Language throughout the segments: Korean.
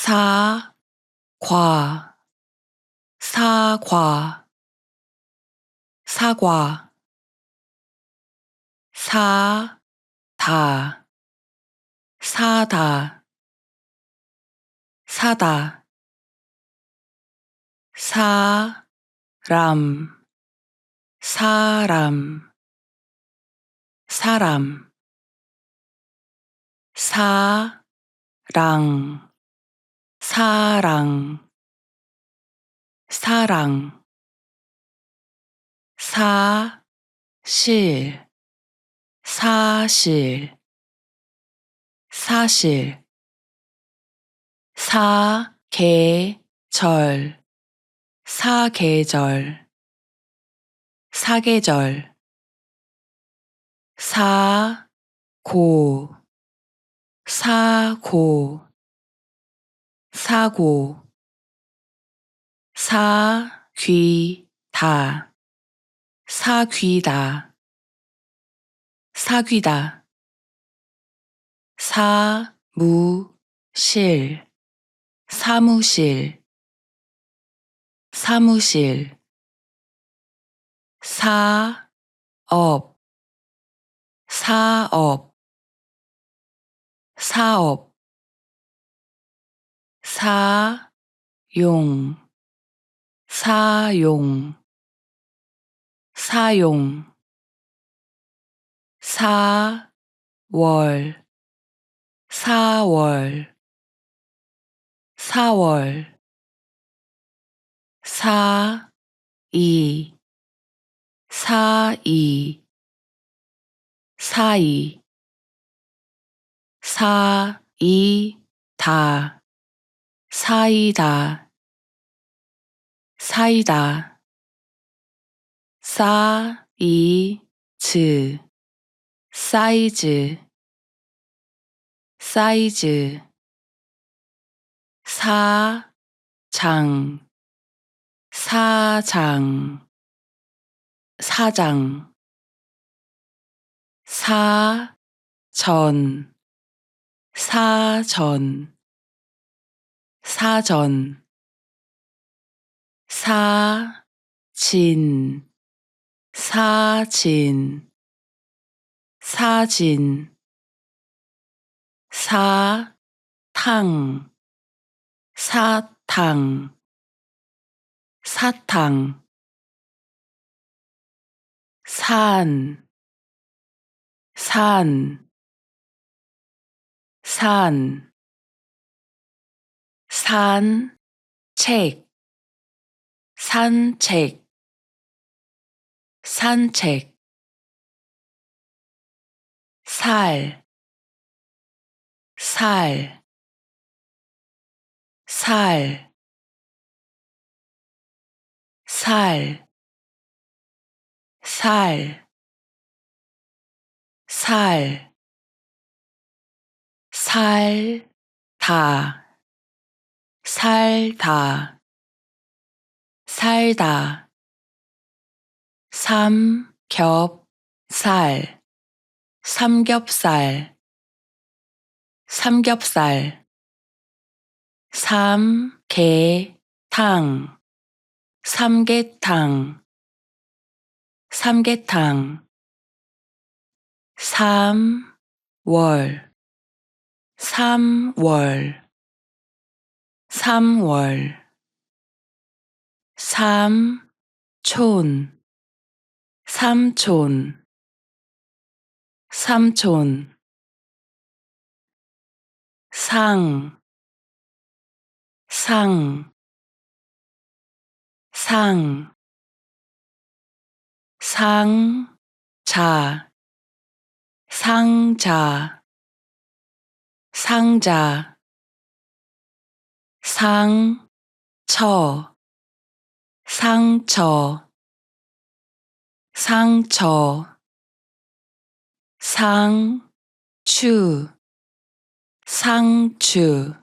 사, 과, 사과, 사과, 사, 다, 사다, 사다, 사람, 사람, 사람, 사랑, 사랑, 사랑, 사실, 사실, 사실, 사계절, 사계절, 사계절, 사고, 사고, 사고, 사귀다, 사귀다, 사귀다, 사무실, 사무실, 사무실, 사업, 사업, 사업, 사용, 사용, 사용, 사월, 사월, 사월, 사이, 사이, 사이, 사이다, 사이다, 사이다, 사이즈, 사이즈, 사이즈, 사장, 사장, 사장, 사전, 사전, 사전, 사진, 사진, 사진, 사탕, 사탕, 사탕, 산, 산, 산, 산책, 산책, 산책, 살, 살, 살, 살, 살, 살, 살다, 살다, 살다, 삼겹살, 삼겹살, 삼겹살, 삼계탕, 삼계탕, 삼계탕, 삼월, 삼월, 삼월, 삼촌, 삼촌, 삼촌, 상, 상, 상, 상자, 상자, 상자, 상처, 상처, 상처, 상추, 상추,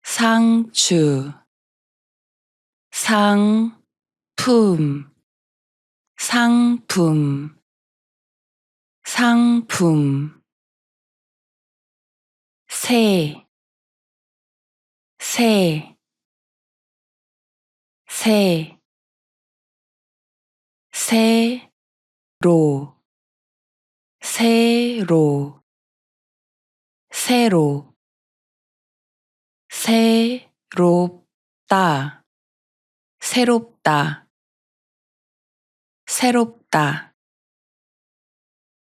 상추, 상품, 상품, 상품, 새, 새, 새, 새로, 새로, 새로, 새롭다, 새롭다, 새롭다,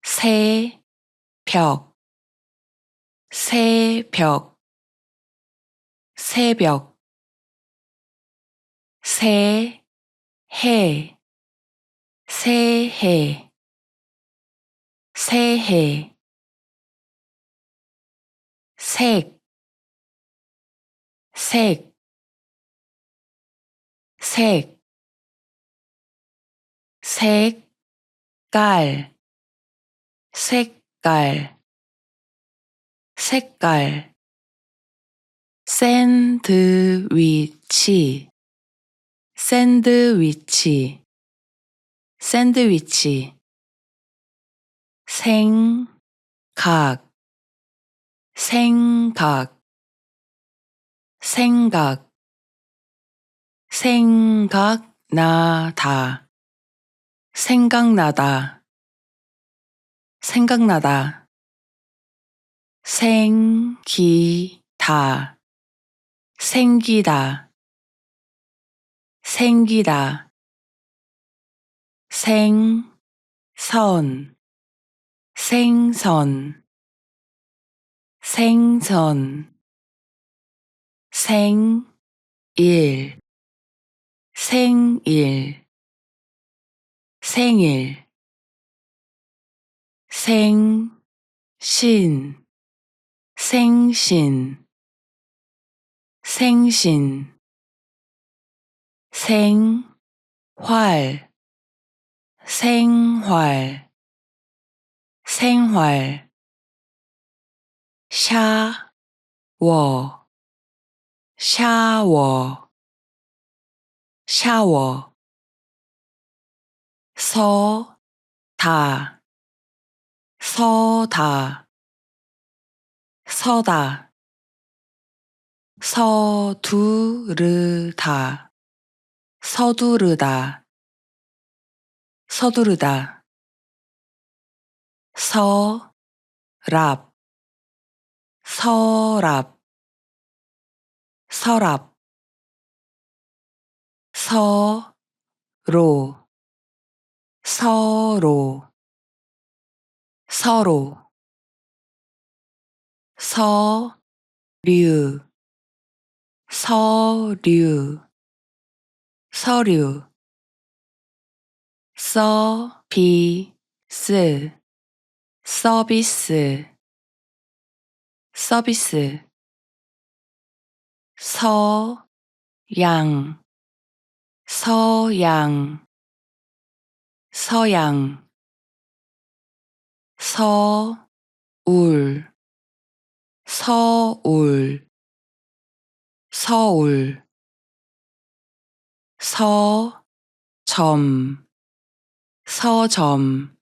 새벽, 새벽, 새벽, 새해, 새해, 새해, 색, 색, 색, 색깔, 색깔, 색깔, 샌드위치, 샌드위치, 샌드위치, 생각, 생각, 생각, 생각나다, 생각나다, 생각나다, 생기다, 생기다, 생기다, 생선, 생선, 생선, 생일, 생일, 생일, 생신, 생신, 생신, 생활, 생활, 생활, 샤워, 샤워, 샤워, 서다, 서다, 서다, 서두르다, 서두르다, 서두르다, 서랍, 서랍, 서랍, 서로, 서로, 서로, 서류, 서류, 서류, 서비스, 서비스, 서비스, 서양, 서양, 서양, 서울, 서울, 서울, 서점, 서점,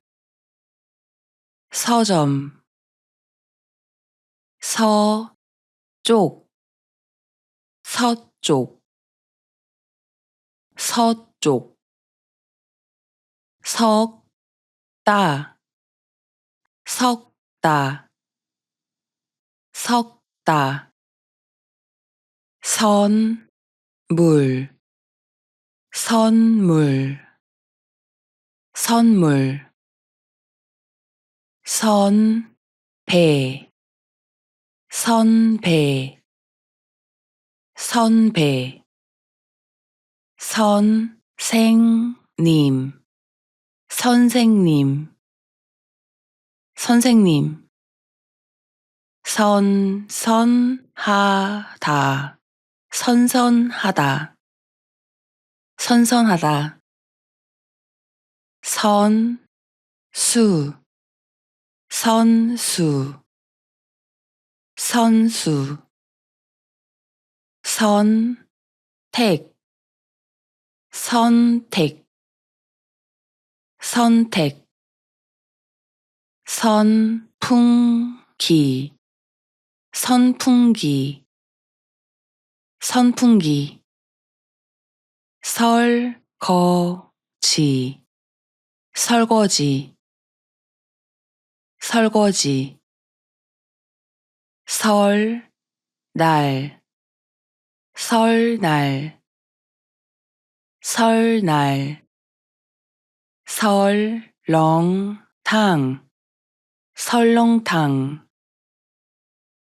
서점, 서쪽, 서쪽, 서쪽, 석다, 석다, 석다, 선물, 선물, 선물, 선배, 선배, 선배, 선생님, 선생님, 선생님, 선선하다, 선선하다, 선선하다, 선수, 선수, 선수, 선택, 선택, 선택, 선풍기, 선풍기, 선풍기 설거지 설거지 설거지 설날 설날 설날 설렁탕 설렁탕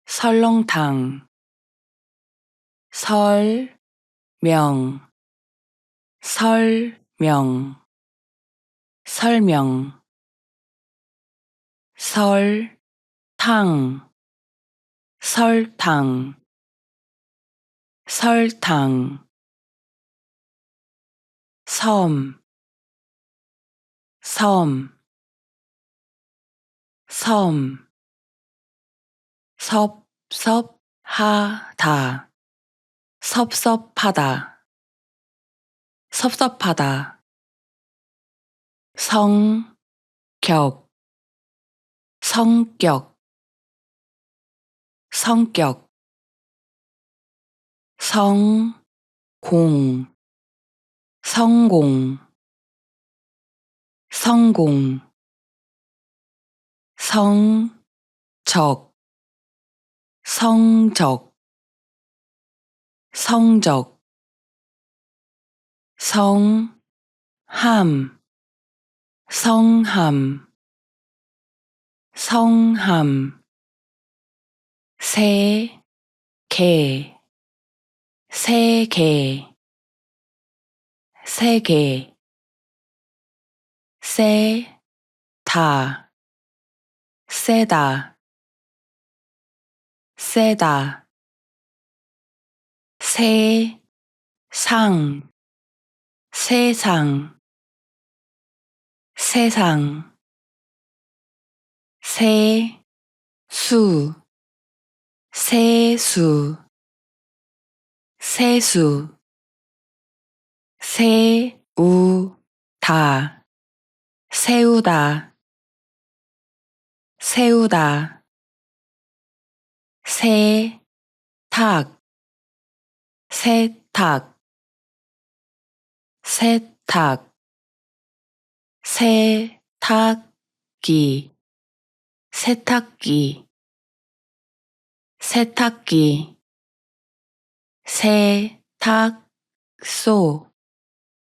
설렁탕 설명 설명 설명 설탕 설탕 설탕 섬 섬 섬 섭섭하다 섭섭하다 섭섭하다 성격 성격 성격 성공 성공 성공 성적 성적 성적 성함 성함 성함 세계 세계 세계 세다 세다 세다 세상 세상 세상 세수 세수 세수 세우다 세우다 세우다 세탁 세탁 세탁 세탁기 세탁기 세탁기 세탁소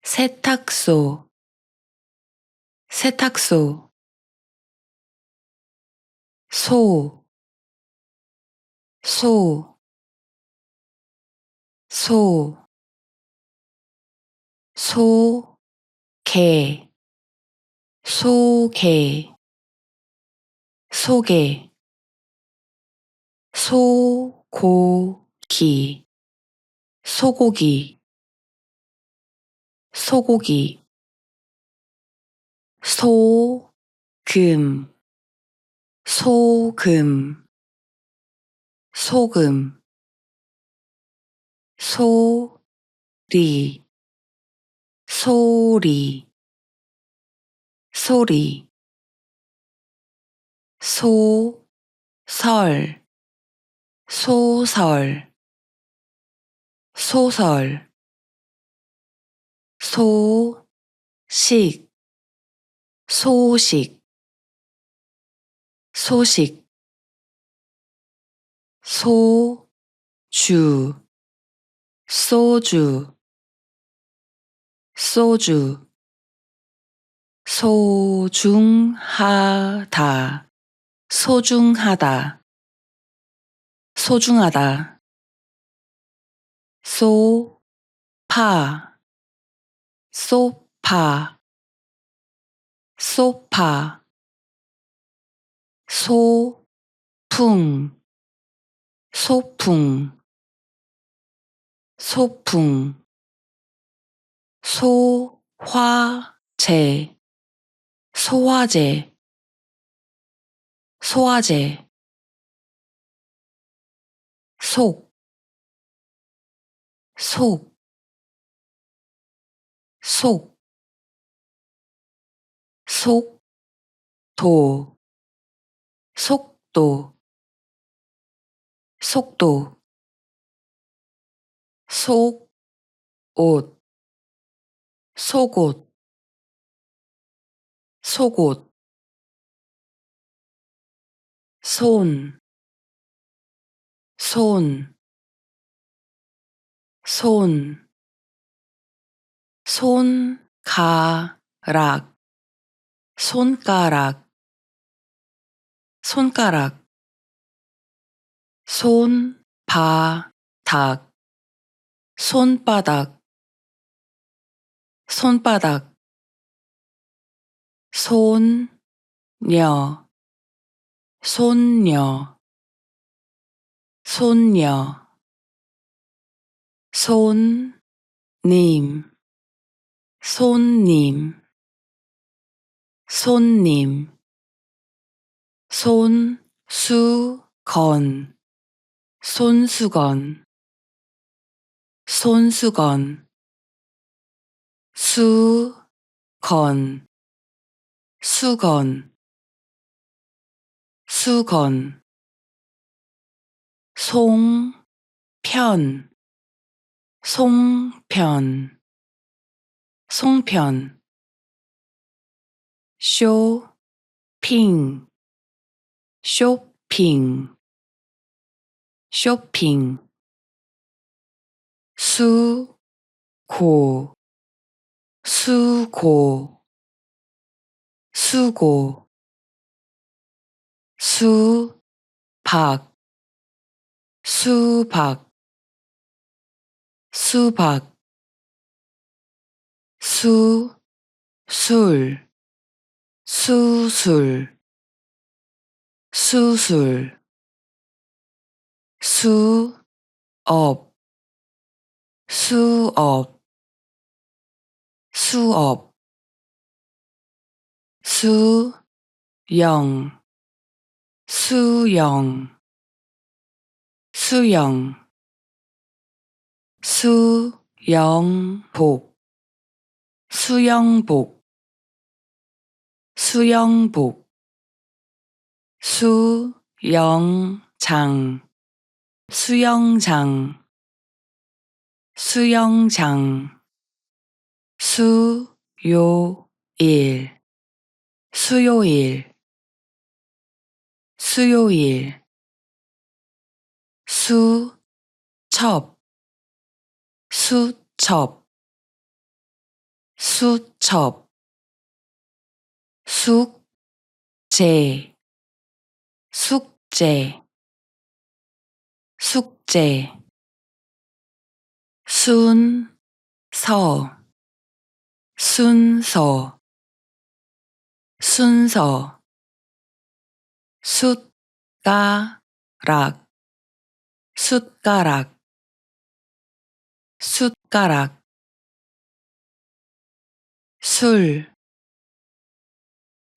세탁소 세탁소 소 소, 소, 소개, 소개, 소개, 소고기, 소고기, 소고기, 소금, 소금, 소금, 소리, 소리, 소리, 소설, 소설, 소설, 소식, 소식, 소식, 소주, 소주, 소주, 소중하다, 소중하다, 소중하다, 소파, 소파, 소파, 소풍, 소풍, 소풍, 소화제, 소화제, 소화제, 속, 속, 속, 속도, 속도, 속도, 속, 옷, 속옷, 속옷, 손, 손, 손, 손가락, 손가락, 손가락, 손바닥, 손바닥, 손바닥, 손녀, 손녀, 손녀, 손님, 손님, 손님, 손수건, 손수건, 손수건, 수건, 수건, 수건, 송편, 송편, 송편, 쇼핑, 쇼핑, 쇼핑, 수고, 수고, 수고, 수박, 수박, 수박, 수술, 수술, 수술, 수업, 수업, 수업, 수영, 수영, 수영, 수영복, 수영복, 수영복, 수영장, 수영장, 수영장, 수요일, 수요일, 수요일, 수첩, 수첩, 수첩, 숙제, 숙제, 숙제, 순서, 순서, 순서, 숟가락, 숟가락, 숟가락, 술,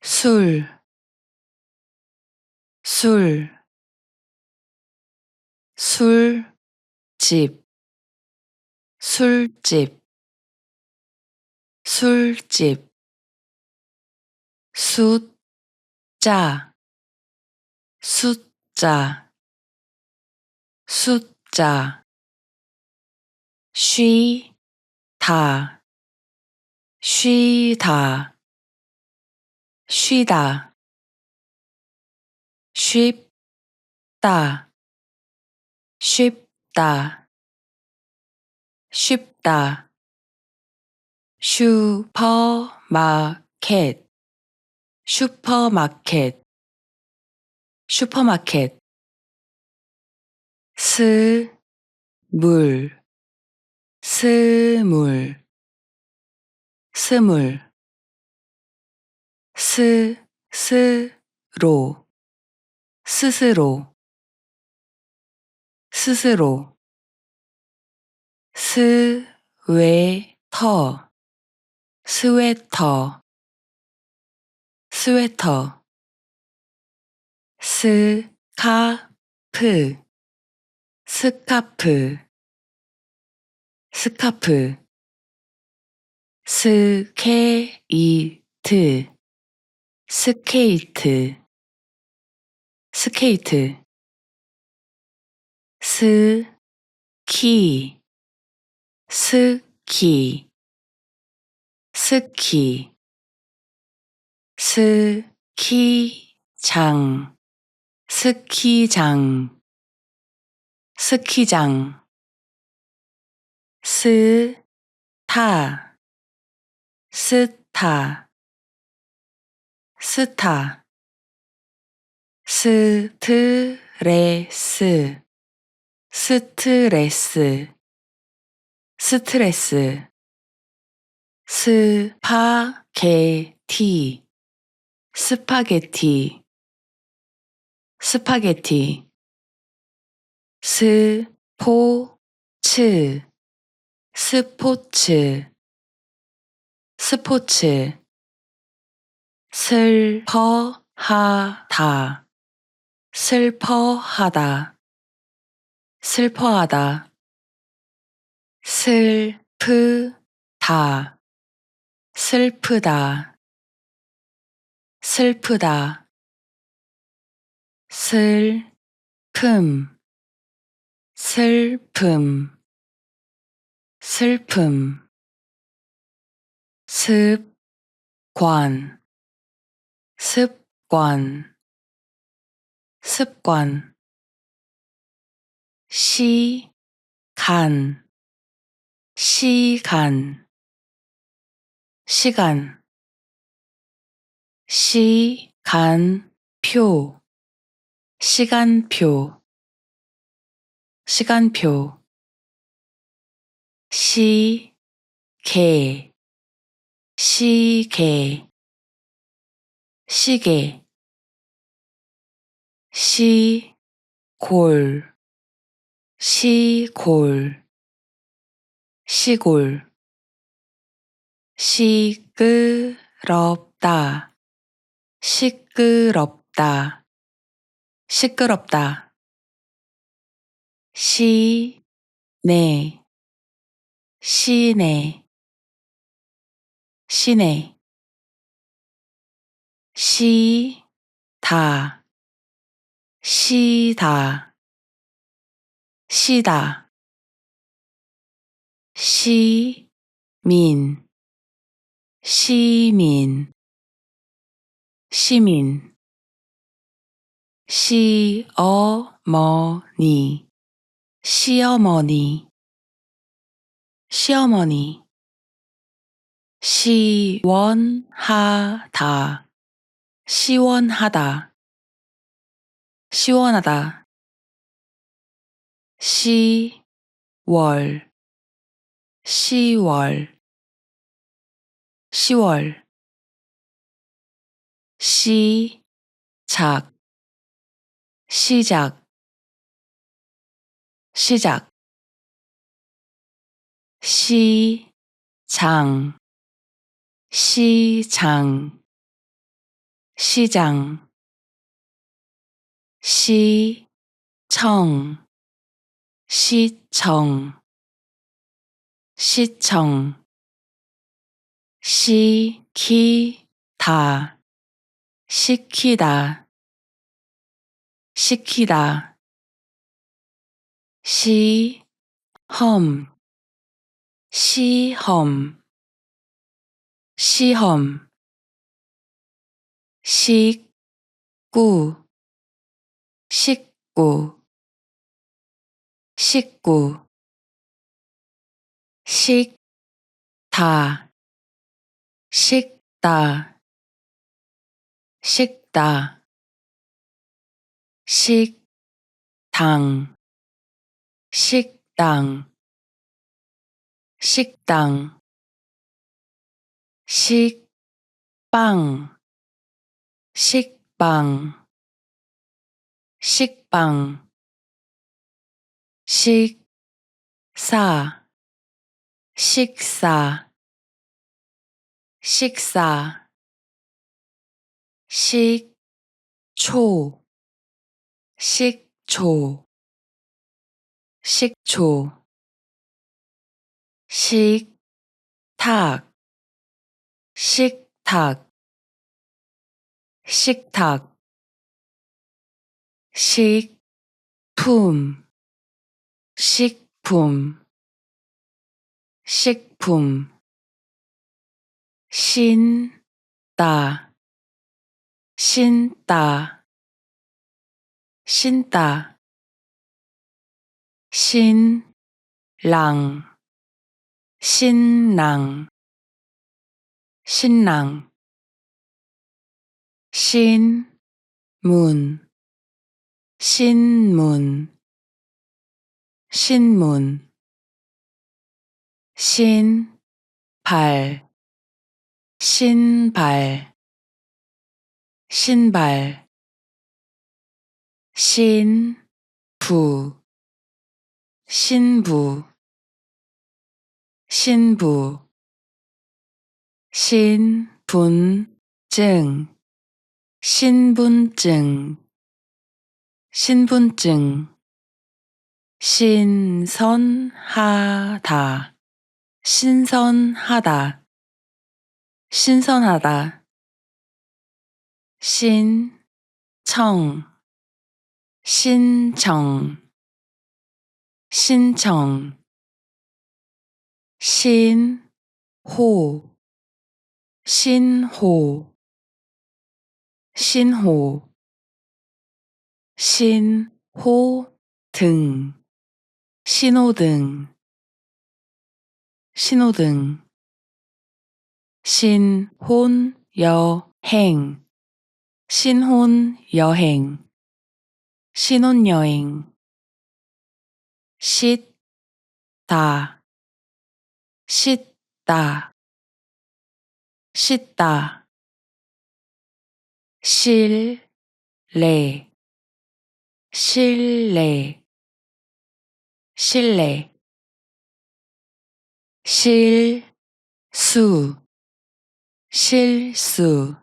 술, 술, 술집, 술집, 술집, 숫자, 숫자, 숫자, 쉬다, 쉬다, 쉬다, 쉽다, 쉽다, 쉽다, 슈퍼마켓, 슈퍼마켓, 슈퍼마켓, 스물, 스물, 스물, 스스로, 스스로, 스스로, 스웨터, 스웨터, 스웨터, 스카프, 스카프, 스카프, 스케이트, 스케이트, 스케이트, 스키, 스키, 스키, 스키장, 스키장, 스키장, 스타, 스타, 스타, 스트레스, 스트레스, 스트레스, 스파게티, 스파게티, 스파게티, 스포츠, 스포츠, 스포츠, 슬퍼하다, 슬퍼하다, 슬퍼하다, 슬프다, 슬프다, 슬프다, 슬픔, 슬픔, 슬픔, 습관, 습관, 습관, 시간, 시간, 시간, 시간표, 시간표, 시간표, 시계, 시계, 시계, 시골, 시골, 시골, 시끄럽다, 시끄럽다, 시끄럽다, 시내, 시내, 시내, 시다, 시다, 시다, 시민, 시민, 시민, 시어머니, 시어머니, 시어머니, 시원하다, 시원하다, 시원하다, 시월, 시월, 시월, 시작, 시작, 시작, 시장, 시장, 시장, 시청, 시청, 시청, 시키다, 시키다, 시키다, 시험, 시험, 시험, 식구, 식구, 식구, 식다, 식다, 식다, 식당, 식당, 식당, 식빵, 식빵, 식빵, 식사, 식사, 식사, 식초, 식초, 식초, 식탁, 식탁, 식탁, 식품, 식품, 식품 신다 신다 신다 신랑 신랑 신랑 신문 신문 신문 신발 신발 신발 신부 신부 신부 신분증 신분증 신분증 신선하다 신선하다 신선하다 신청 신청 신청 신호 신호 신호 신호등 신호등 신호등 신혼여행 신혼여행 신혼여행 씻다 씻다 씻다 실내 실내 실내 실수 실수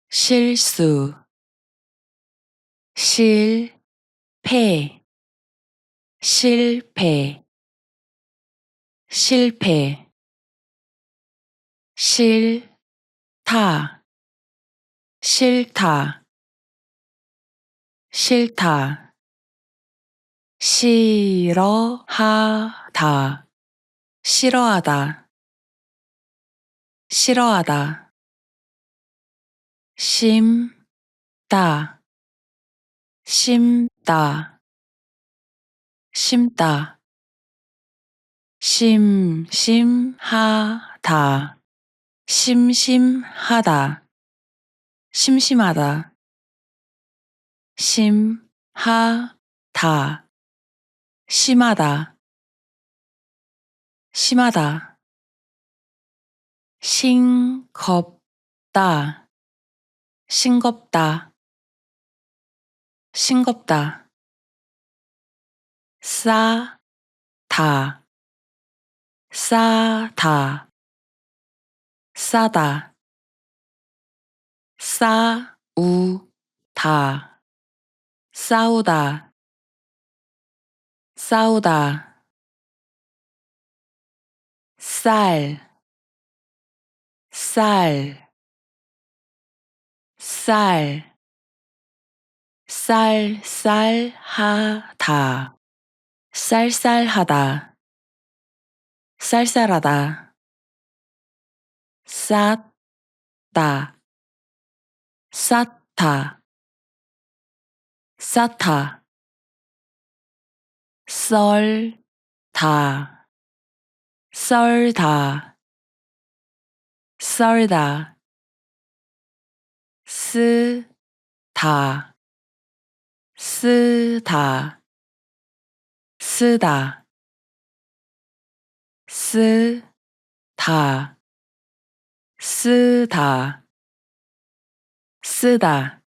실수 실패 실패 실패 싫다 싫다 싫다 싫어하다 싫어하다 싫어하다 심다 심다 심다 심심하다 심심하다 심심하다 심하다 심하다 심하다 싱겁다 싱겁다 싱겁다 싸다 싸다 싸다 싸우다 싸우다 싸우다 쌀 쌀 쌀 쌀쌀하다 쌀쌀하다 쌀쌀하다 쌌다 쌌다 쌌다 썰다 썰다 썰다 쓰다 쓰다 쓰다 쓰다 쓰다 쓰다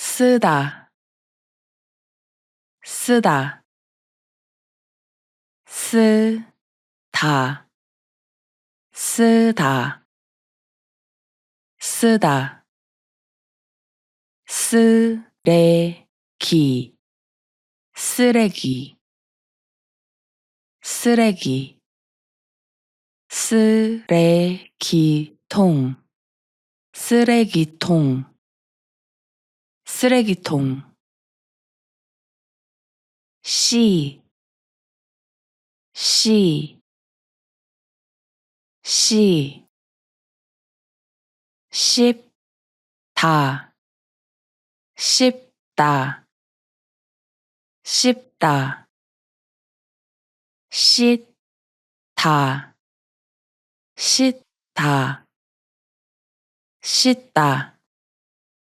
쓰다 쓰다 쓰다 쓰다 쓰다 쓰다 쓰레기 쓰레기 쓰레기 쓰레기통 쓰레기통 쓰레기통 시, 시, 시, 씹다, 씹다, 씹다, 씻다, 씻다, 씻다.